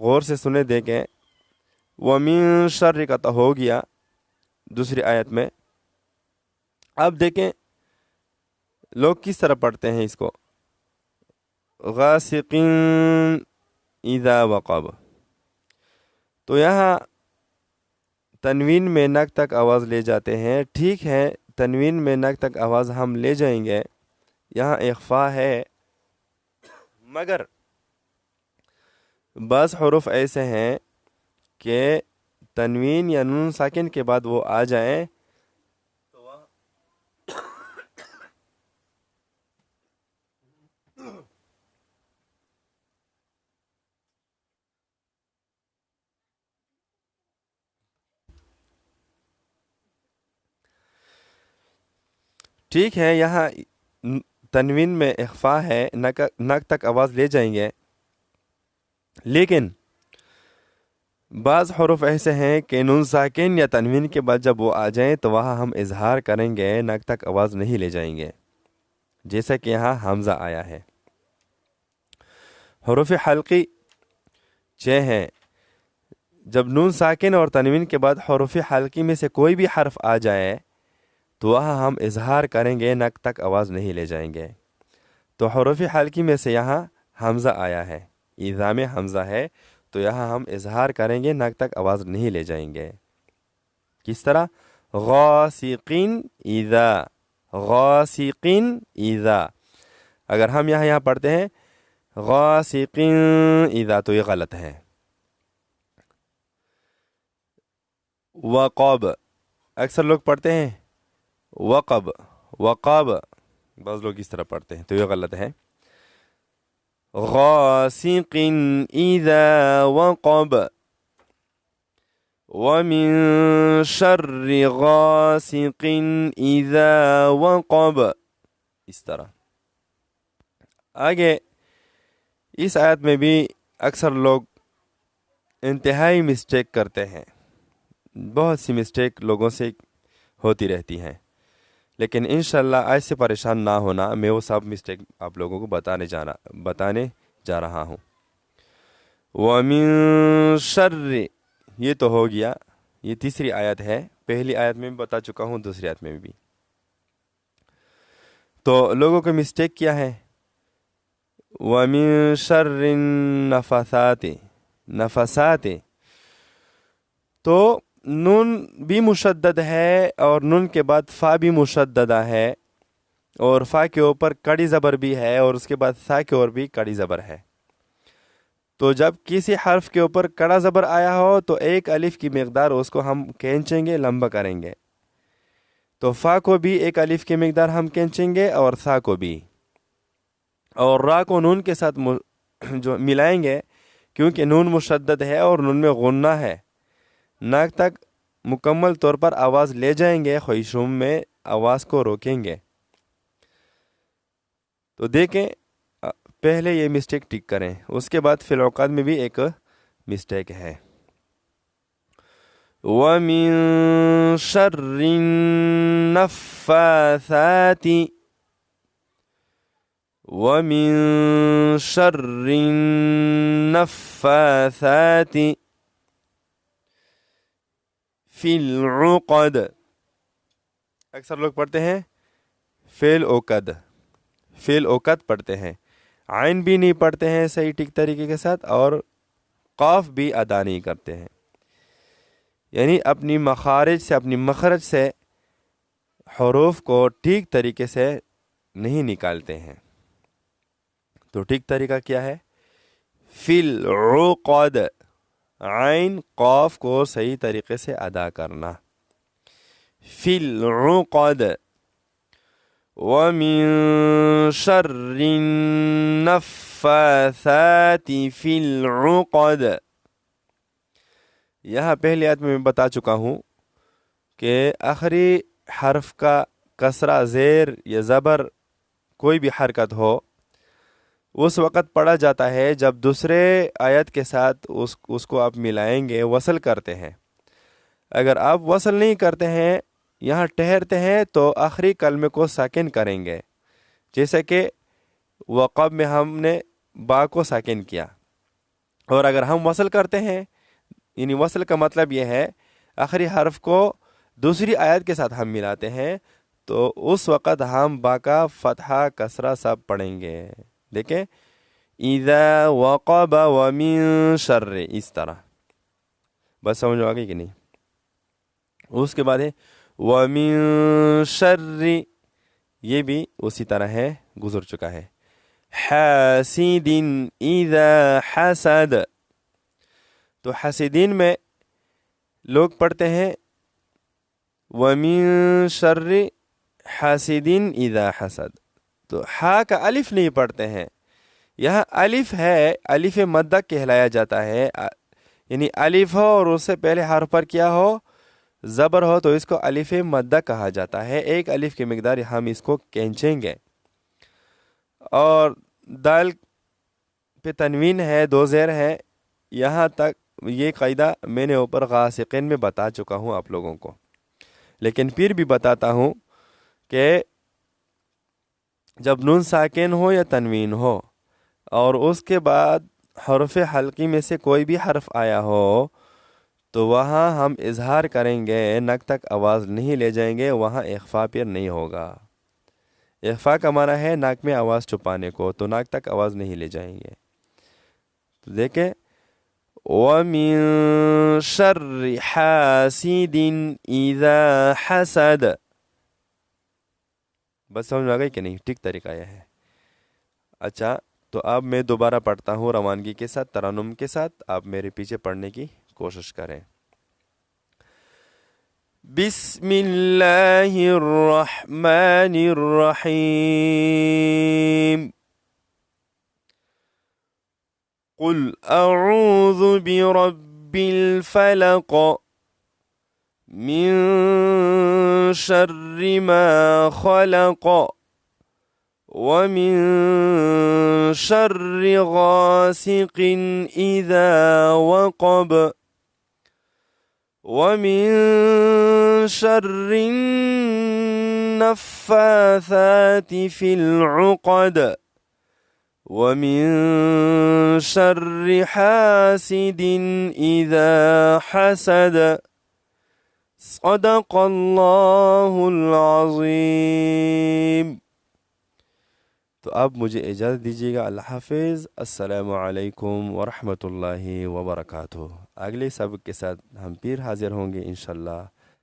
غور سے سنے دیکھیں. وَمِن شَرِّ کا تو ہو گیا دوسری آیت میں. اب دیکھیں لوگ کس طرح پڑھتے ہیں اس کو. غاسقین اذا وقب. تو یہاں تنوین میں نک تک آواز لے جاتے ہیں. ٹھیک ہے تنوین میں نک تک آواز ہم لے جائیں گے, یہاں اخفا ہے, مگر بعض حروف ایسے ہیں کہ تنوین یا نون ساکن کے بعد وہ آ جائیں تو ٹھیک ہے یہاں تنوین میں اخفا ہے, نک تک آواز لے جائیں گے, لیکن بعض حروف ایسے ہیں کہ نون ساکن یا تنوین کے بعد جب وہ آ جائیں تو وہاں ہم اظہار کریں گے, نک تک آواز نہیں لے جائیں گے, جیسا کہ یہاں حمزہ آیا ہے. حروف حلقی 6 ہیں. جب نون ساکن اور تنوین کے بعد حروف حلقی میں سے کوئی بھی حرف آ جائے تو وہاں ہم اظہار کریں گے, نک تک آواز نہیں لے جائیں گے. تو حروف حلقی میں سے یہاں حمزہ آیا ہے, اذا میں حمزہ ہے, تو یہاں ہم اظہار کریں گے, نک تک آواز نہیں لے جائیں گے. کس طرح؟ غاسقین اذا, غاسقین اذا. اگر ہم یہاں پڑھتے ہیں غاسقین اذا تو یہ غلط ہے. وقب, اکثر لوگ پڑھتے ہیں وقب, وقب, بعض لوگ اس طرح پڑھتے ہیں تو یہ غلط ہے. غاسق اذا وقب ومن شر غاسق اذا وقب. اس طرح آگے اس آیت میں بھی اکثر لوگ انتہائی مسٹیک کرتے ہیں. بہت سی مسٹیک لوگوں سے ہوتی رہتی ہیں, لیکن انشاءاللہ آج سے پریشان نہ ہونا, میں وہ سب مسٹیک آپ لوگوں کو بتانے جا رہا ہوں. وَمِن شَرِّ, یہ تو ہو گیا, یہ تیسری آیت ہے. پہلی آیت میں بھی بتا چکا ہوں, دوسری آیت میں بھی. تو لوگوں کا مسٹیک کیا ہے؟ وَمِن شَرِّ النَّفَثَاتِ, نفثات, تو نون بھی مشدد ہے اور نون کے بعد فا بھی مشددہ ہے, اور فا کے اوپر کڑی زبر بھی ہے, اور اس کے بعد سا کے اوپر بھی کڑی زبر ہے. تو جب کسی حرف کے اوپر کڑا زبر آیا ہو تو ایک الف کی مقدار اس کو ہم کھینچیں گے, لمبا کریں گے. تو فا کو بھی ایک الف کی مقدار ہم کھینچیں گے, اور سا کو بھی, اور را کو نون کے ساتھ جو ملائیں گے, کیونکہ نون مشدد ہے اور نون میں غنہ ہے. ناک تک مکمل طور پر آواز لے جائیں گے, خیشوم میں آواز کو روکیں گے. تو دیکھیں پہلے یہ مسٹیک ٹک کریں, اس کے بعد فی الاوقات میں بھی ایک مسٹیک ہے. وَمِن شَرِّ النَّفَّاثَاتِ, وَمِن شَرِّ النَّفَّاثَاتِ فِي الْعُقَدِ. اکثر لوگ پڑھتے ہیں فی العقد, فی العقد پڑھتے ہیں, عین بھی نہیں پڑھتے ہیں صحیح ٹھیک طریقے کے ساتھ, اور قاف بھی ادا نہیں کرتے ہیں. یعنی اپنی مخارج سے, اپنی مخرج سے حروف کو ٹھیک طریقے سے نہیں نکالتے ہیں. تو ٹھیک طریقہ کیا ہے؟ فی العقد, عین قاف کو صحیح طریقے سے ادا کرنا. فی العقد. وَمِن شَرِّ النَّفَّاثَاتِ فِي الْعُقَدِ. یہاں پہلی آیت میں بتا چکا ہوں کہ آخری حرف کا کسرہ, زیر یا زبر کوئی بھی حرکت ہو اس وقت پڑھا جاتا ہے جب دوسرے آیت کے ساتھ اس کو آپ ملائیں گے, وصل کرتے ہیں. اگر آپ وصل نہیں کرتے ہیں, یہاں ٹھہرتے ہیں, تو آخری کلمے کو ساکن کریں گے. جیسے کہ وقب میں ہم نے با کو ساکن کیا, اور اگر ہم وصل کرتے ہیں، یعنی وصل کا مطلب یہ ہے آخری حرف کو دوسری آیت کے ساتھ ہم ملاتے ہیں، تو اس وقت ہم با کا فتحہ کسرہ سب پڑھیں گے. دیکھیں اذا وقب ومن شر، اس طرح. بس سمجھ میں آ گئی کہ نہیں؟ اس کے بعد ہے ومن شر، یہ بھی اسی طرح ہے، گزر چکا ہے. حاسد اذا حسد، تو حاسدین میں لوگ پڑھتے ہیں ومن شر حاسدین اذا حسد، تو ہا کا الف نہیں پڑھتے ہیں. یہاں الف ہے، الف مدہ کہلایا جاتا ہے، یعنی الف ہو اور اس سے پہلے حرف پر کیا ہو، زبر ہو، تو اس کو الف مدہ کہا جاتا ہے. ایک الف کی مقدار ہم اس کو کھینچیں گے. اور دال پہ تنوین ہے، دو زیر ہے. یہاں تک یہ قاعدہ میں نے اوپر غاسقین میں بتا چکا ہوں آپ لوگوں کو، لیکن پھر بھی بتاتا ہوں کہ جب نون ساکن ہو یا تنوین ہو اور اس کے بعد حرف حلقی میں سے کوئی بھی حرف آیا ہو، تو وہاں ہم اظہار کریں گے، نک تک آواز نہیں لے جائیں گے، وہاں اخفا پھر نہیں ہوگا. اخفا کا معنی ہے ناک میں آواز چھپانے کو، تو ناک تک آواز نہیں لے جائیں گے. تو دیکھیں وَمِن شَرِّ حَاسِدٍ إِذَا حَسَدَ. بس سمجھ میں آ گئی کہ نہیں؟ ٹھیک طریقہ یہ ہے. اچھا، تو اب میں دوبارہ پڑھتا ہوں روانگی کے ساتھ، ترنم کے ساتھ. آپ میرے پیچھے پڑھنے کی کوشش کریں. بسم اللہ الرحمن الرحیم. قل اعوذ برب الفلق من شر ما خلق ومن شر غاسق اذا وقب ومن شر النفاثات في العقد ومن شر حاسد اذا حسد. صدق اللہ العظیم. تو اب مجھے اجازت دیجیے گا. اللہ حافظ. السلام علیکم ورحمۃ اللہ وبرکاتہ. اگلے سبق کے ساتھ ہم پھر حاضر ہوں گے انشاءاللہ.